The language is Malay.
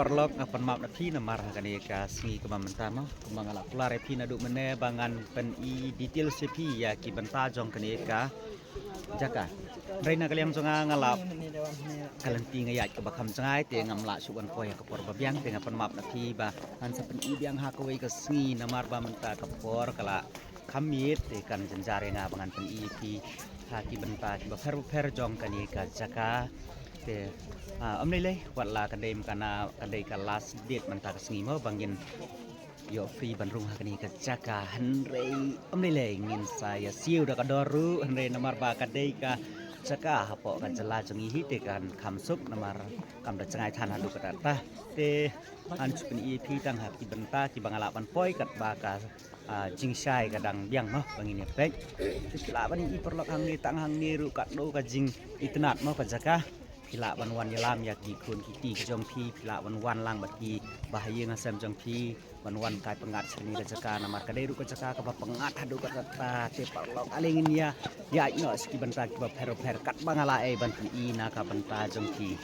perlok apan map na phi na marah kan ka singi ke mamantama mangala klare phi na du mene bangan pen I detail se phi ya ki banta jong kan ka Jaka reina kaliam jonga ngalap kalanti ngayat ke bakam jangai te ngamla suan koy ka por babiang te ngapan map na phi ba an sa pen I biang ha ko ka singi na mar ba menta ka por kala khamit te kan janjare nga bangan pen I phi haki banta ki ba fer jong kan ka Jaka te âm này hoặc là cái đêm cái đây cái last date mình ta cái nghỉ mơ bằng nhìn yo free ban rung hakani ka Jaka hanrei âm này leh ngin saya siu da ka doru hanrei namar ba ka dei ka Jaka hapo ka jala jongi hi te kan kham sup namar kam da changai than hadu ka ta te an chupin EP tang hak ki banta ki bangala ban poi kat ba ka jing shai ka dang biang no bangin ne pek la ban I perlok hang ni tang hang ni ru ka do ka jing itnat mo ka Jaka Pila wan yalam ya ki kun ki ti jong pi pila wan lang bat ki bahaya ngasam jong pi wan kai pengat sini ka Jaka namar ka dei ru ka Jaka ka pengat hadu ka ta te parlok alingin ya no ski banta ki ba per kat bangala ban I na ka banta jong pi